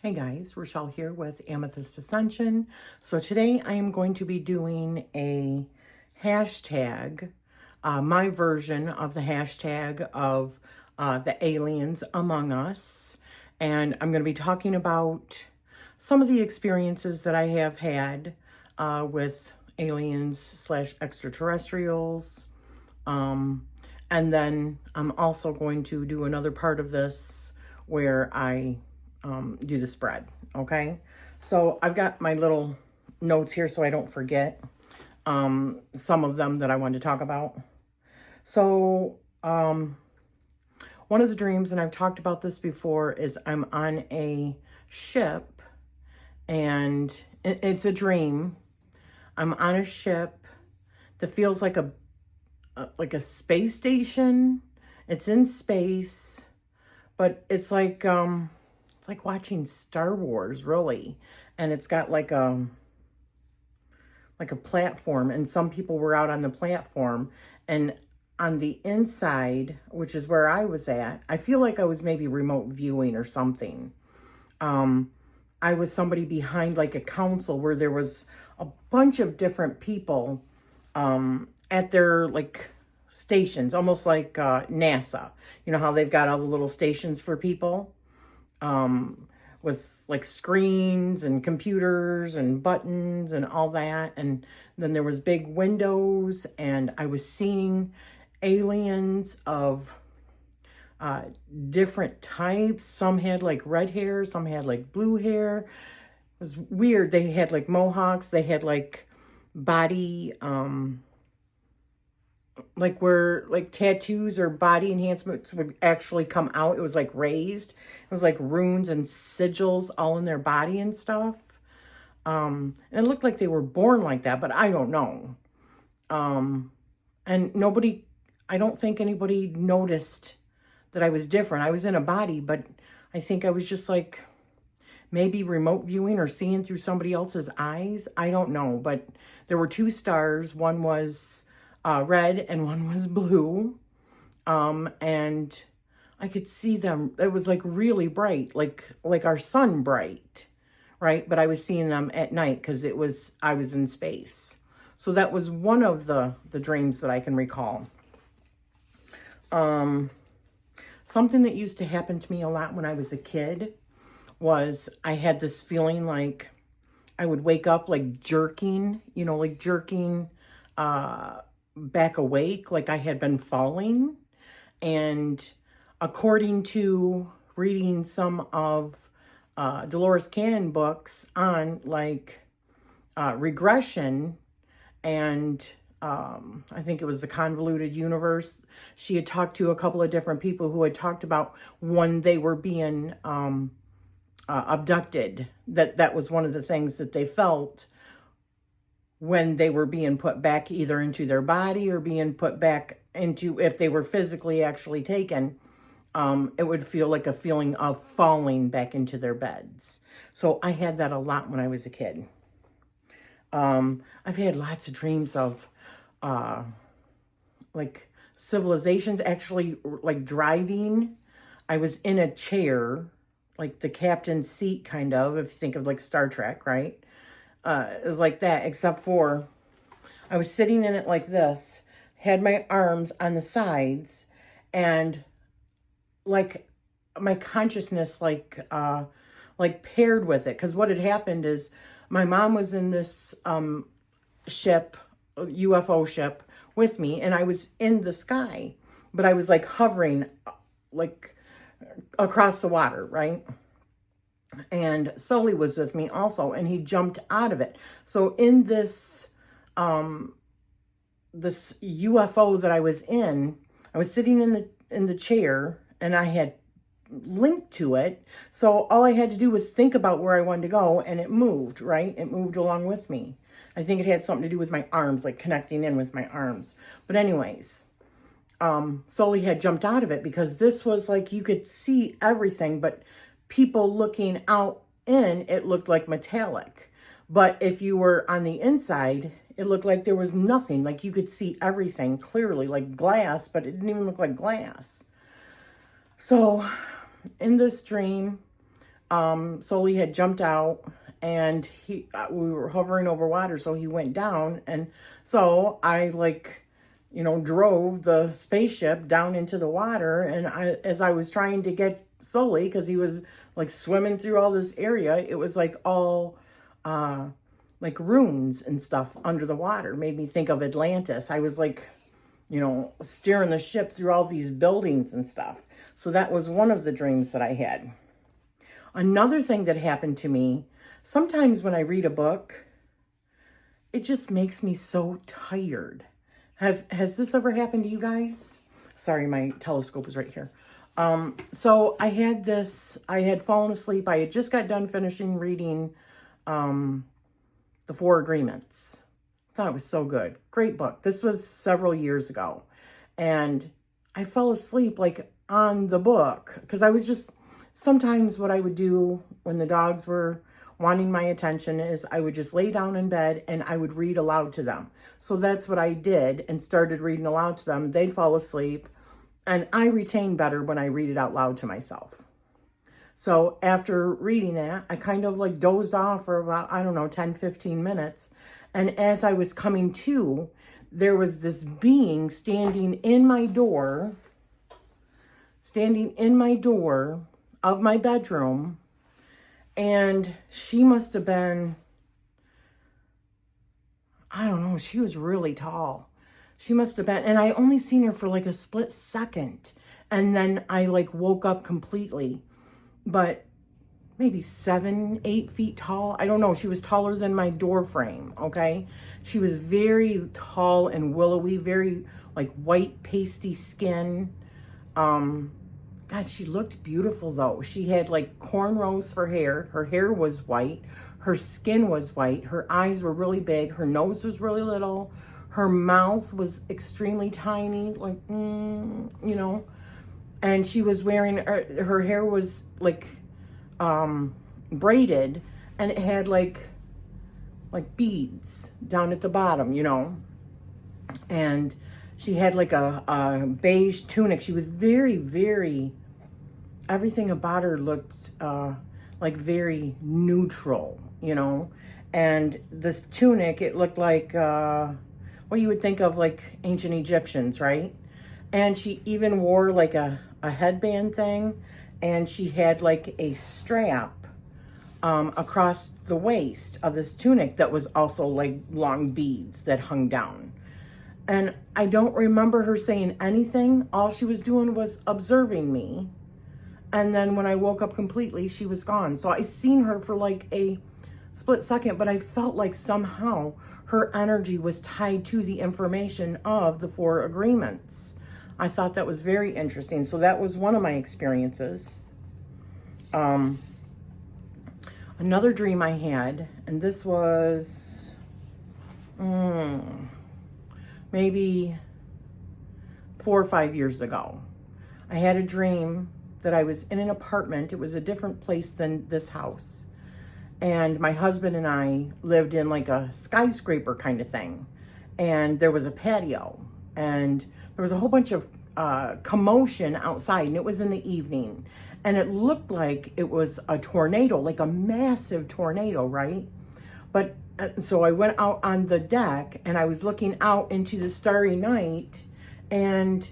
Hey guys, Rochelle here with Amethyst Ascension. So today I am going to be doing a hashtag, my version of the hashtag of the aliens among us. And I'm going to be talking about some of the experiences that I have had with aliens slash extraterrestrials. And then I'm also going to do another part of this where I do the spread, okay? So I've got my little notes here so I don't forget some of them that I wanted to talk about. So one of the dreams, and I've talked about this before, is I'm on a ship, and it's a dream. I'm on a ship that feels like a space station. It's in space, but it's like watching Star Wars, really. And it's got like a platform, and some people were out on the platform, and on the inside, which is where I was at, I feel like I was maybe remote viewing or something. I was somebody behind like a council where there was a bunch of different people at their like stations, almost like NASA. You know how they've got all the little stations for people? With like screens and computers and buttons and all that. And then there was big windows, and I was seeing aliens of different types. Some had like red hair, some had like blue hair. It was weird. They had like mohawks. They had like body, like where like tattoos or body enhancements would actually come out. It was like raised. It was like runes and sigils all in their body and stuff. And it looked like they were born like that, but I don't know. And I don't think anybody noticed that I was different. I was in a body, but I think I was just like maybe remote viewing or seeing through somebody else's eyes. I don't know, but there were two stars. One was red and one was blue. And I could see them. It was like really bright, like our sun bright, right? But I was seeing them at night because I was in space. So that was one of the dreams that I can recall. Something that used to happen to me a lot when I was a kid was I had this feeling like I would wake up like jerking, back awake, like I had been falling. And according to reading some of Dolores Cannon books on like regression and I think it was the convoluted universe, she had talked to a couple of different people who had talked about when they were being abducted, that was one of the things that they felt when they were being put back either into their body or being put back into, if they were physically actually taken, it would feel like a feeling of falling back into their beds. So I had that a lot when I was a kid. I've had lots of dreams of like civilizations actually like driving. I was in a chair, like the captain's seat kind of, if you think of like Star Trek, right? It was like that, except for I was sitting in it like this, had my arms on the sides, and like my consciousness like paired with it. Because what had happened is my mom was in this ship, UFO ship, with me, and I was in the sky, but I was like hovering like across the water, right? And Sully was with me also, and he jumped out of it. So in this this UFO that I was in, I was sitting in the chair, and I had linked to it. So all I had to do was think about where I wanted to go, and it moved, right? It moved along with me. I think it had something to do with my arms, like connecting in with my arms. But anyways, Sully had jumped out of it because this was like you could see everything, but people looking out in, it looked like metallic. But if you were on the inside, it looked like there was nothing. Like you could see everything clearly, like glass, but it didn't even look like glass. So in this dream, Sully had jumped out, and we were hovering over water, so he went down, and so I drove the spaceship down into the water, and as I was trying to get Sully, because he was like swimming through all this area, it was like all like ruins and stuff under the water. Made me think of Atlantis. I was like, steering the ship through all these buildings and stuff. So that was one of the dreams that I had. Another thing that happened to me, sometimes when I read a book, it just makes me so tired. Has this ever happened to you guys? Sorry, my telescope is right here. So I had fallen asleep. I had just got done finishing reading The Four Agreements. I thought it was so good. Great book. This was several years ago. And I fell asleep like on the book because I was just, sometimes what I would do when the dogs were wanting my attention is I would just lay down in bed and I would read aloud to them. So that's what I did and started reading aloud to them. They'd fall asleep, and I retain better when I read it out loud to myself. So after reading that, I kind of like dozed off for about, 10, 15 minutes. And as I was coming to, there was this being standing in my door of my bedroom. And she must have been, she was really tall. She must have been, and I only seen her for like a split second. And then I like woke up completely. But maybe 7, 8 feet tall. I don't know. She was taller than my door frame, okay? She was very tall and willowy, very like white pasty skin. God, she looked beautiful though. She had like cornrows for hair. Her hair was white. Her skin was white. Her eyes were really big. Her nose was really little. Her mouth was extremely tiny, like, And she was wearing, her hair was like braided, and it had like beads down at the bottom, And she had like a beige tunic. She was very, very, everything about her looked like very neutral, And this tunic, it looked like what you would think of like ancient Egyptians, right? And she even wore like a headband thing, and she had like a strap across the waist of this tunic that was also like long beads that hung down. And I don't remember her saying anything. All she was doing was observing me. And then when I woke up completely, she was gone. So I seen her for like a split second, but I felt like somehow her energy was tied to the information of the Four Agreements. I thought that was very interesting. So that was one of my experiences. Another dream I had, and this was maybe 4 or 5 years ago. I had a dream that I was in an apartment. It was a different place than this house. And my husband and I lived in like a skyscraper kind of thing. And there was a patio. And there was a whole bunch of commotion outside, and it was in the evening. And it looked like it was a tornado, like a massive tornado, right? But so I went out on the deck, and I was looking out into the starry night, and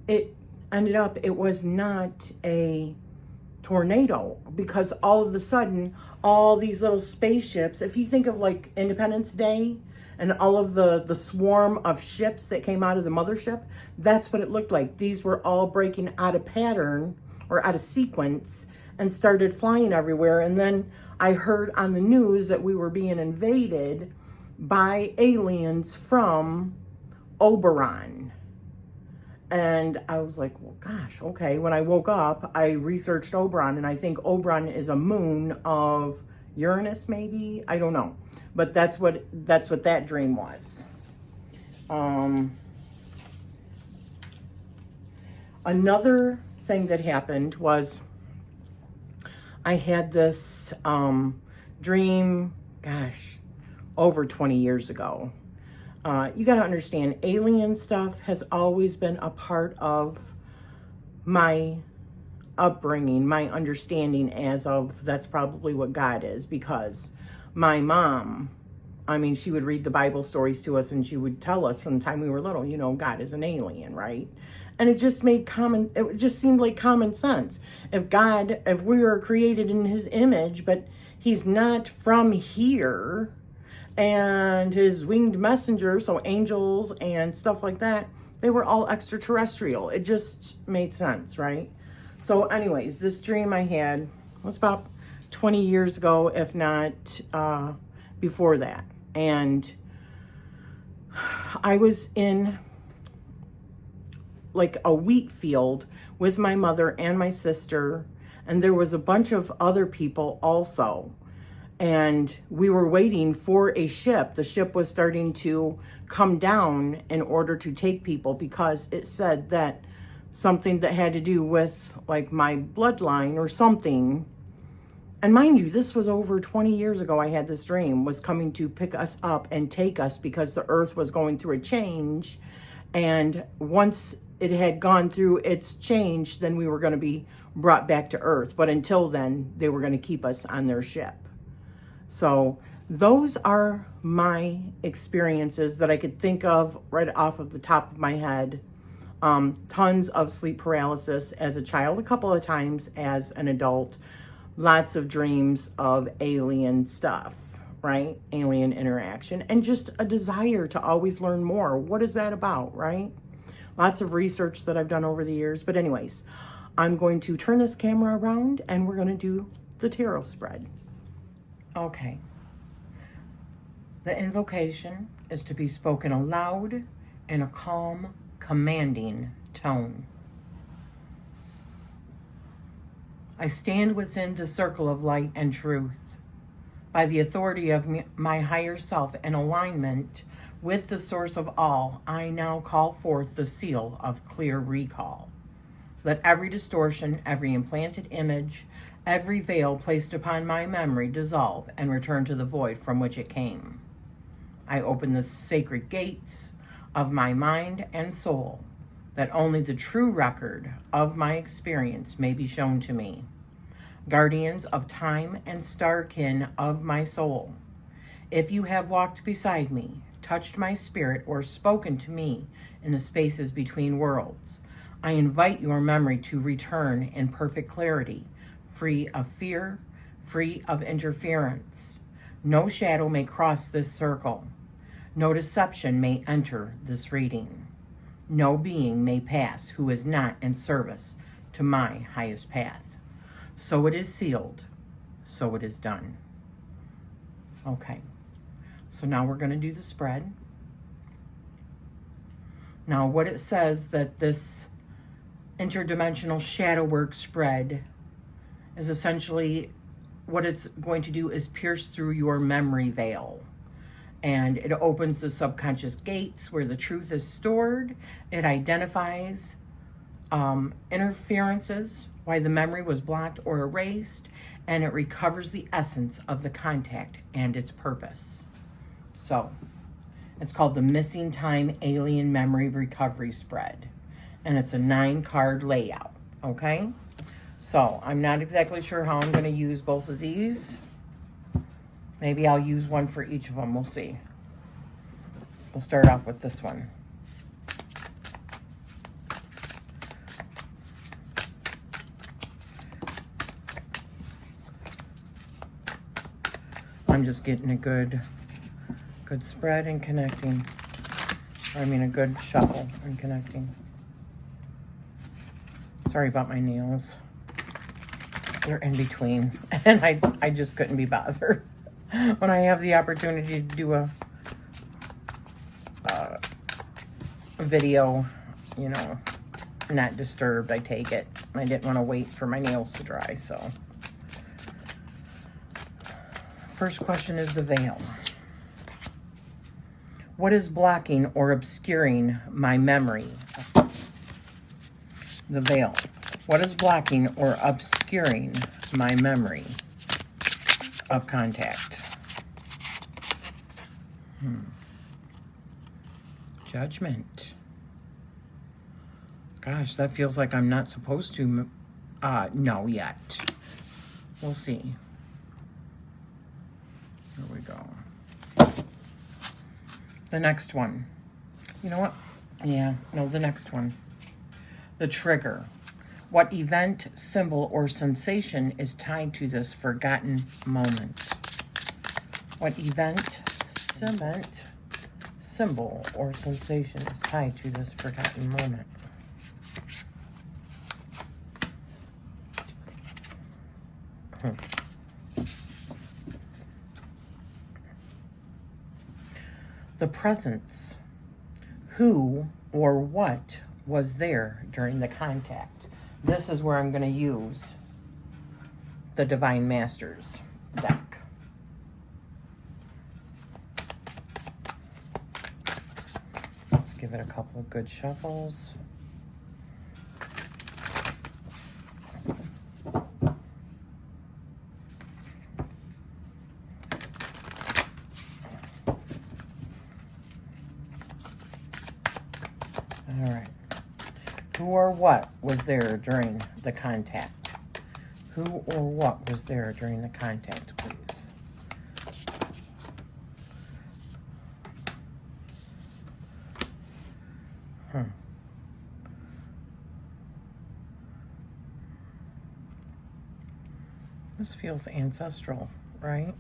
it ended up, it was not a tornado, because all of a sudden, all these little spaceships, if you think of like Independence Day, and all of the swarm of ships that came out of the mothership, that's what it looked like. These were all breaking out of pattern or out of sequence and started flying everywhere. And then I heard on the news that we were being invaded by aliens from Oberon. And I was like, well, gosh, okay. When I woke up, I researched Oberon, and I think Oberon is a moon of Uranus, maybe? I don't know. But that's what that dream was. Another thing that happened was I had this dream, gosh, over 20 years ago. You got to understand, alien stuff has always been a part of my upbringing, my understanding as of that's probably what God is, because my mom, I mean, she would read the Bible stories to us and she would tell us from the time we were little, you know, God is an alien, right? And it just it just seemed like common sense. If we were created in his image, but he's not from here, and his winged messengers, so angels and stuff like that, they were all extraterrestrial. It just made sense, right? So anyways, this dream I had was about 20 years ago, if not before that. And I was in like a wheat field with my mother and my sister, and there was a bunch of other people also. And we were waiting for a ship. The ship was starting to come down in order to take people, because it said that something that had to do with like my bloodline or something. And mind you, this was over 20 years ago. I had this dream, was coming to pick us up and take us, because the earth was going through a change. And once it had gone through its change, then we were going to be brought back to earth. But until then, they were going to keep us on their ship. So those are my experiences that I could think of right off of the top of my head. Tons of sleep paralysis as a child, a couple of times as an adult. Lots of dreams of alien stuff, right? Alien interaction, and just a desire to always learn more. What is that about, right? Lots of research that I've done over the years. But anyways, I'm going to turn this camera around and we're going to do the tarot spread. Okay. The invocation is to be spoken aloud in a calm, commanding tone. I stand within the circle of light and truth. By the authority of my higher self in alignment with the source of all, I now call forth the seal of clear recall. Let every distortion, every implanted image, every veil placed upon my memory dissolve and return to the void from which it came. I open the sacred gates of my mind and soul, that only the true record of my experience may be shown to me. Guardians of time and starkin of my soul, if you have walked beside me, touched my spirit, or spoken to me in the spaces between worlds, I invite your memory to return in perfect clarity, free of fear, free of interference. No shadow may cross this circle. No deception may enter this reading. No being may pass who is not in service to my highest path. So it is sealed, so it is done. Okay, so now we're going to do the spread. Now what it says that this interdimensional shadow work spread is essentially what it's going to do is pierce through your memory veil. And it opens the subconscious gates where the truth is stored. It identifies interferences, why the memory was blocked or erased, and it recovers the essence of the contact and its purpose. So it's called the Missing Time Alien Memory Recovery Spread. And it's a 9-card layout, okay? So I'm not exactly sure how I'm going to use both of these. Maybe I'll use one for each of them. We'll see. We'll start off with this one. I'm just getting a good spread and connecting. I mean, a good shuffle and connecting. Sorry about my nails. They're in between, and I just couldn't be bothered. When I have the opportunity to do a video, you know, not disturbed, I take it. I didn't want to wait for my nails to dry, so. First question is the veil. What is blocking or obscuring my memory? The veil. What is blocking or obscuring my memory of contact? Judgment. Gosh, that feels like I'm not supposed to know yet. We'll see. Here we go. The next one. You know what? Yeah, no, the next one. The trigger. What event, symbol, or sensation is tied to this forgotten moment? What event, symbol, or sensation is tied to this forgotten moment? The presence. Who or what was there during the contact? This is where I'm going to use the Divine Masters deck. Let's give it a couple of good shuffles. All right. Who or what was there during the contact? Who or what was there during the contact, please? This feels ancestral, right?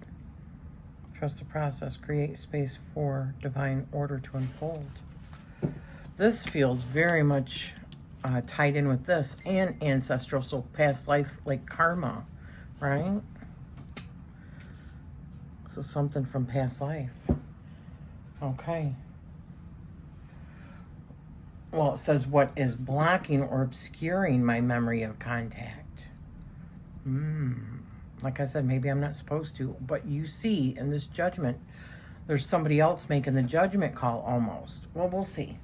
Trust the process. Create space for divine order to unfold. This feels very much tied in with this and ancestral, so past life, like karma, right? So something from past life. Okay. Well, it says what is blocking or obscuring my memory of contact. Like I said, maybe I'm not supposed to, but you see in this judgment, there's somebody else making the judgment call almost. Well, we'll see.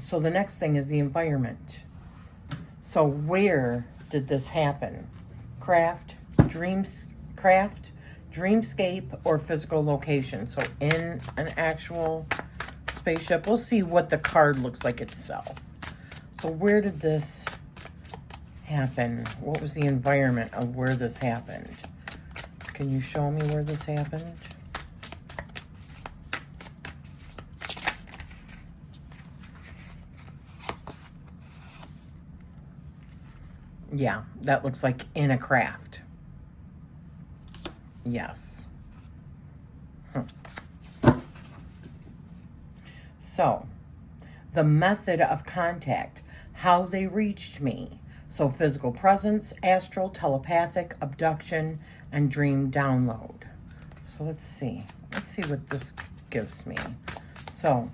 So the next thing is the environment. So where did this happen? Dreamscape, or physical location. So in an actual spaceship. We'll see what the card looks like itself. So where did this happen? What was the environment of where this happened? Can you show me where this happened? Yeah, that looks like in a craft. Yes. So, the method of contact, how they reached me. So, physical presence, astral, telepathic, abduction, and dream download. So, let's see. Let's see what this gives me. So,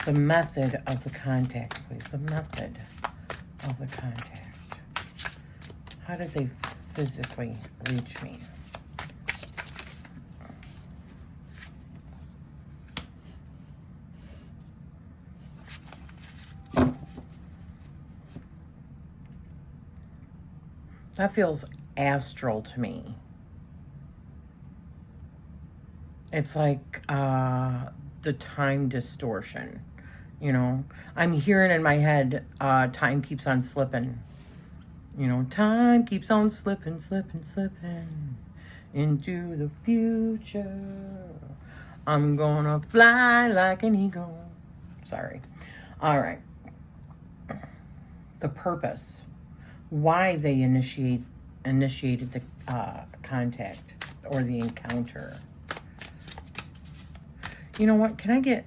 the method of the contact, please. The method of the contact. How did they physically reach me? That feels astral to me. It's like the time distortion, you know. I'm hearing in my head, time keeps on slipping. You know, time keeps on slipping, slipping, slipping into the future. I'm gonna fly like an eagle. Sorry. All right. The purpose. Why they initiated the contact or the encounter. You know what? Can I get...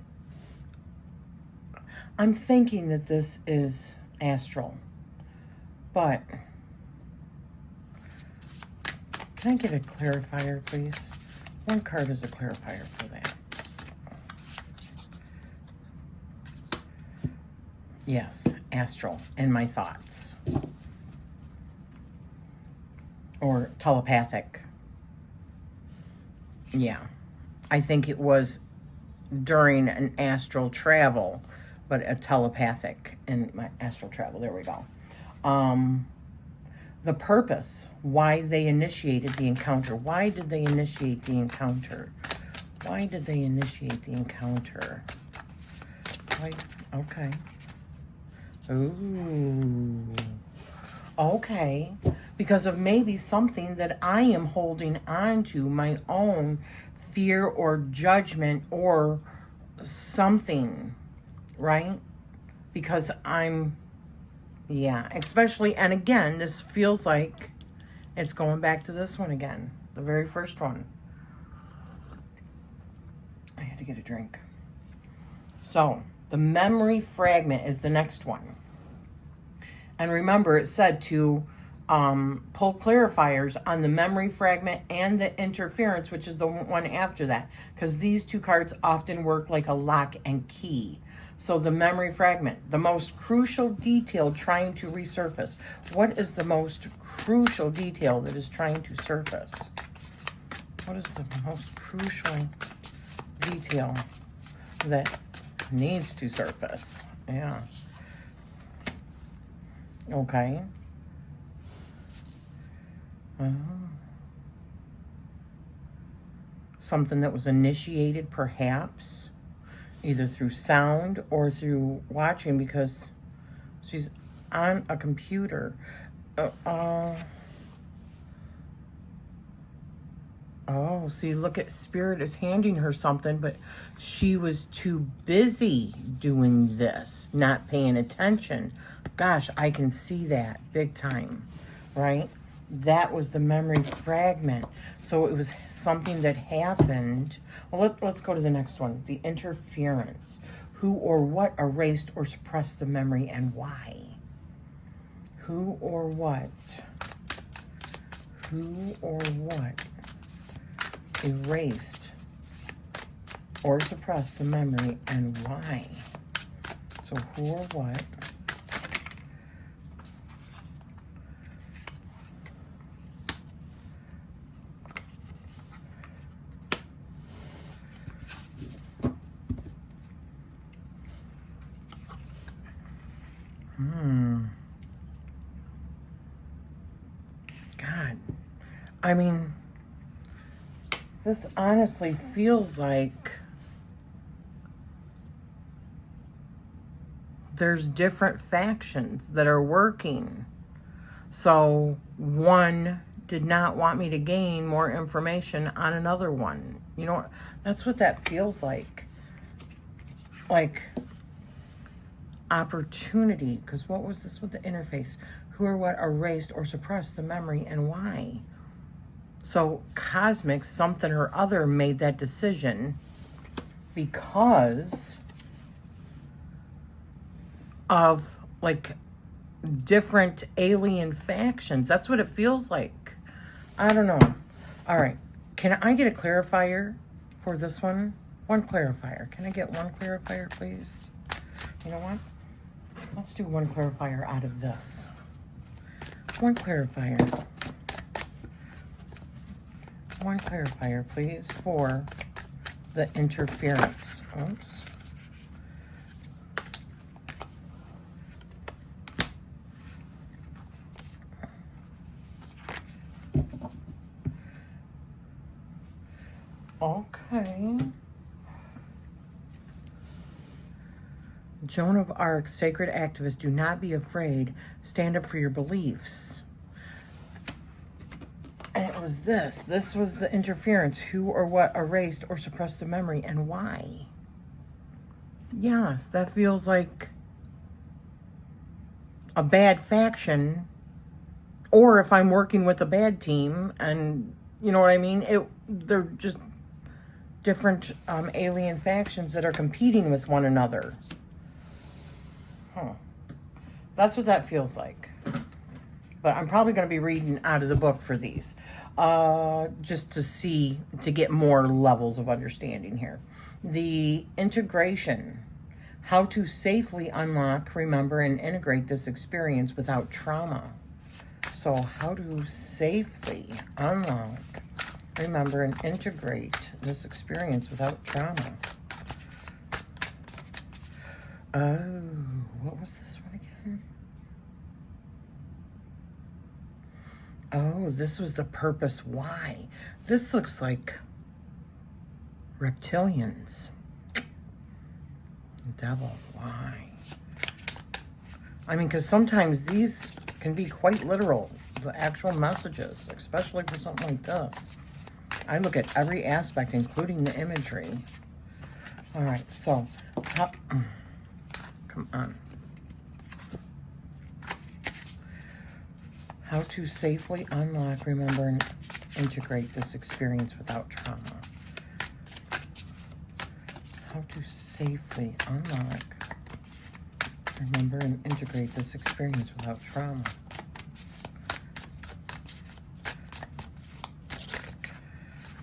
I'm thinking that this is astral. But can I get a clarifier, please? One card is a clarifier for that. Yes, astral and my thoughts. Or telepathic. Yeah. I think it was during an astral travel, but a telepathic in my astral travel. There we go. The purpose, why they initiated the encounter. Why did they initiate the encounter? Why did they initiate the encounter? Why? Okay. Ooh. Okay, because of maybe something that I am holding on to, my own fear or judgment or something, right? Because yeah, especially, and again, this feels like it's going back to this one again, the very first one. I had to get a drink. So, the memory fragment is the next one. And remember, it said to pull clarifiers on the memory fragment and the interference, which is the one after that, because these two cards often work like a lock and key. So the memory fragment, the most crucial detail trying to resurface. What is the most crucial detail that is trying to surface? What is the most crucial detail that needs to surface? Yeah. Okay. Something that was initiated perhaps either through sound or through watching, because she's on a computer. Oh, see, look at Spirit is handing her something, but she was too busy doing this, not paying attention. Gosh, I can see that big time, right? That was the memory fragment. So it was something that happened. Well, let's go to the next one. The interference. Who or what erased or suppressed the memory and why? Who or what? Who or what erased or suppressed the memory and why? So who or what? God, I mean, this honestly feels like there's different factions that are working. So one did not want me to gain more information on another one. You know, that's what that feels like. Like opportunity. Because what was this with the interface? Who or what erased or suppressed the memory and why? So cosmic something or other made that decision because of like different alien factions. That's what it feels like. I don't know. All right. Can I get a clarifier for this one? One clarifier. Can I get one clarifier, please? You know what? Let's do one clarifier out of this. One clarifier. One clarifier, please, for the interference. Oops. Okay. Joan of Arc, sacred activist, do not be afraid. Stand up for your beliefs. And it was this. This was the interference. Who or what erased or suppressed the memory and why? Yes, that feels like a bad faction. Or if I'm working with a bad team and, you know what I mean? They're just different alien factions that are competing with one another. Huh. That's what that feels like. But I'm probably going to be reading out of the book for these. Just to get more levels of understanding here. The integration. How to safely unlock, remember, and integrate this experience without trauma. So how to safely unlock, remember, and integrate this experience without trauma. Oh, what was this one again? Oh, this was the purpose why. This looks like reptilians. Devil, why? I mean, because sometimes these can be quite literal, the actual messages, especially for something like this. I look at every aspect, including the imagery. All right, so, come on. How to safely unlock, remember, and integrate this experience without trauma. How to safely unlock, remember, and integrate this experience without trauma.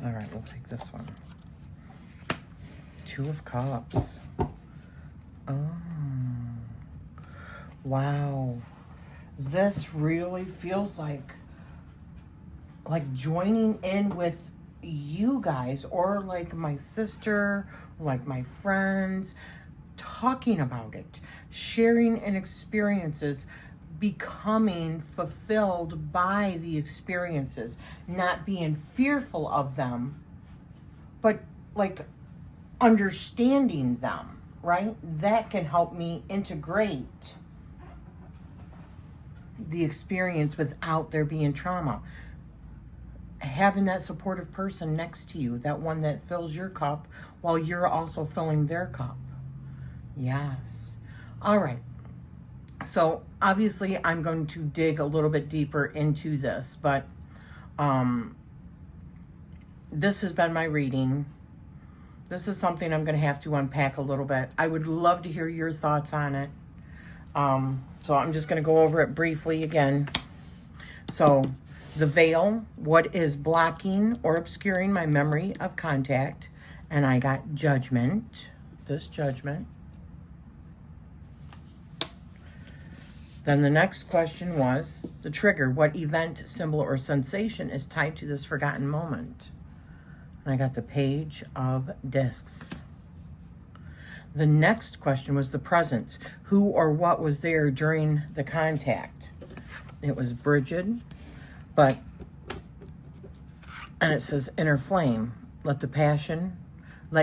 All right, we'll take this one. Two of Cups. Oh. Wow. This really feels like joining in with you guys, or like my sister, like my friends, talking about it, sharing in experiences, becoming fulfilled by the experiences, not being fearful of them, but like understanding them, right? That can help me integrate the experience without there being trauma. Having that supportive person next to you, that one that fills your cup while you're also filling their cup. Yes. All right. So obviously I'm going to dig a little bit deeper into this, but this has been my reading. This is something I'm going to have to unpack a little bit. I would love to hear your thoughts on it. So I'm just going to go over it briefly again. So the veil, what is blocking or obscuring my memory of contact? And I got judgment, this judgment. Then the next question was the trigger. What event, symbol, or sensation is tied to this forgotten moment? And I got the Page of Discs. The next question was the presence. Who or what was there during the contact? It was Bridget, and it says inner flame. Let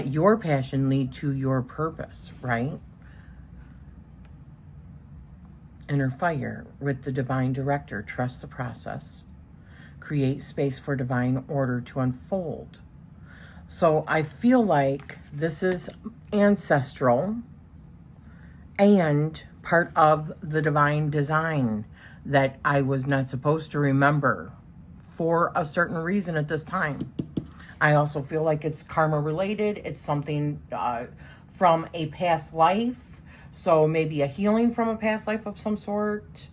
your passion lead to your purpose, right? Inner fire with the divine director. Trust the process. Create space for divine order to unfold. So I feel like this is ancestral and part of the divine design that I was not supposed to remember for a certain reason at this time. I also feel like it's karma related. It's something from a past life. So maybe a healing from a past life of some sort.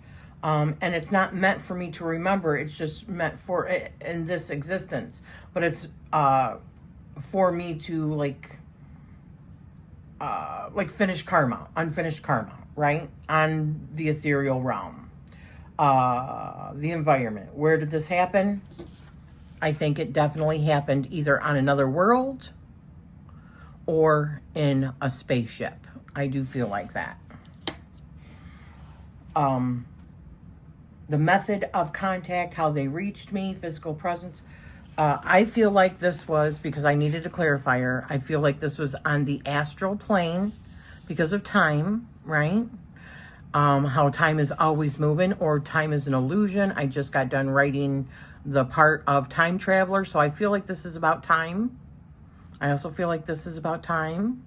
And it's not meant for me to remember. It's just meant for in this existence. But it's for me to like finish karma, unfinished karma, right? On the ethereal realm. The environment. Where did this happen? I think it definitely happened either on another world or in a spaceship. I do feel like that. The method of contact, how they reached me, physical presence. I feel like this was, because I needed a clarifier, I feel like this was on the astral plane because of time, right? How time is always moving, or time is an illusion. I just got done writing the part of time traveler, so I feel like this is about time. I also feel like this is about time.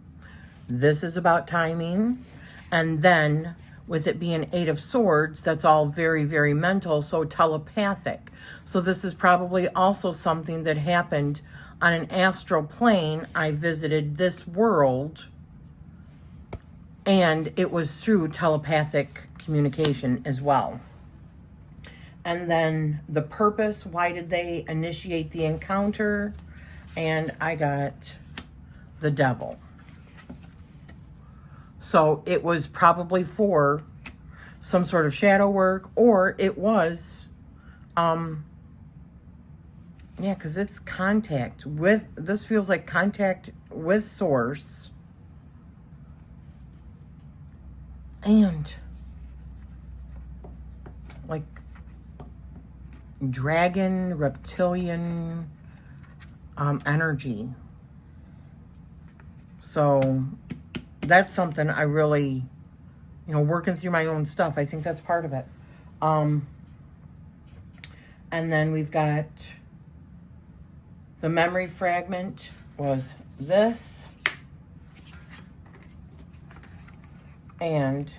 This is about timing. And then with it being Eight of Swords, that's all very, very mental, so telepathic. So this is probably also something that happened on an astral plane. I visited this world, and it was through telepathic communication as well. And then the purpose, why did they initiate the encounter? And I got the Devil. So it was probably for some sort of shadow work, or it was, yeah, because it's contact with, this feels like contact with source. And like dragon, reptilian energy. So that's something I really you know, working through my own stuff. I think that's part of it. And then we've got the memory fragment was this. And,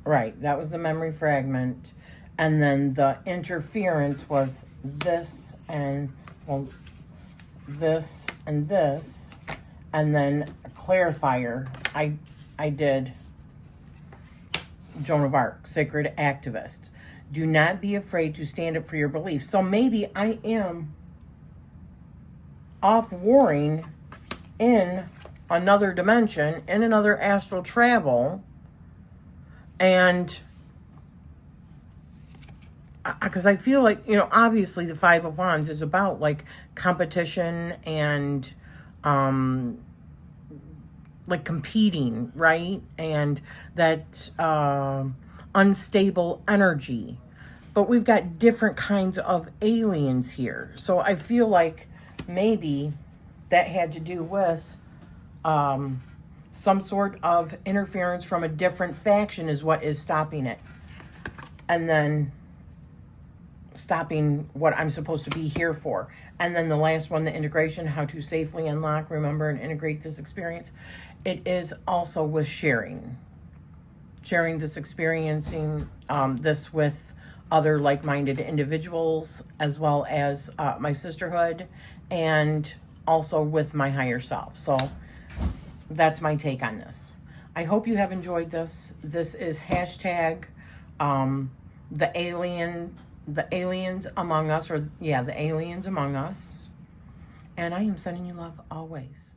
right, that was the memory fragment. And then the interference was this and, well, this and this. And then a clarifier, I did Joan of Arc, Sacred Activist. Do not be afraid to stand up for your beliefs. So maybe I am off warring in another dimension, in another astral travel, and because I feel like, you know, obviously the Five of Wands is about like competition and like competing, right? And that unstable energy. But we've got different kinds of aliens here. So I feel like maybe that had to do with some sort of interference from a different faction is what is stopping it. And then stopping what I'm supposed to be here for. And then the last one, the integration, how to safely unlock, remember, and integrate this experience. It is also with sharing this experiencing this with other like-minded individuals, as well as my sisterhood, and also with my higher self. So that's my take on this. I hope you have enjoyed this. This is hashtag the aliens among us, or yeah, the aliens among us. And I am sending you love always.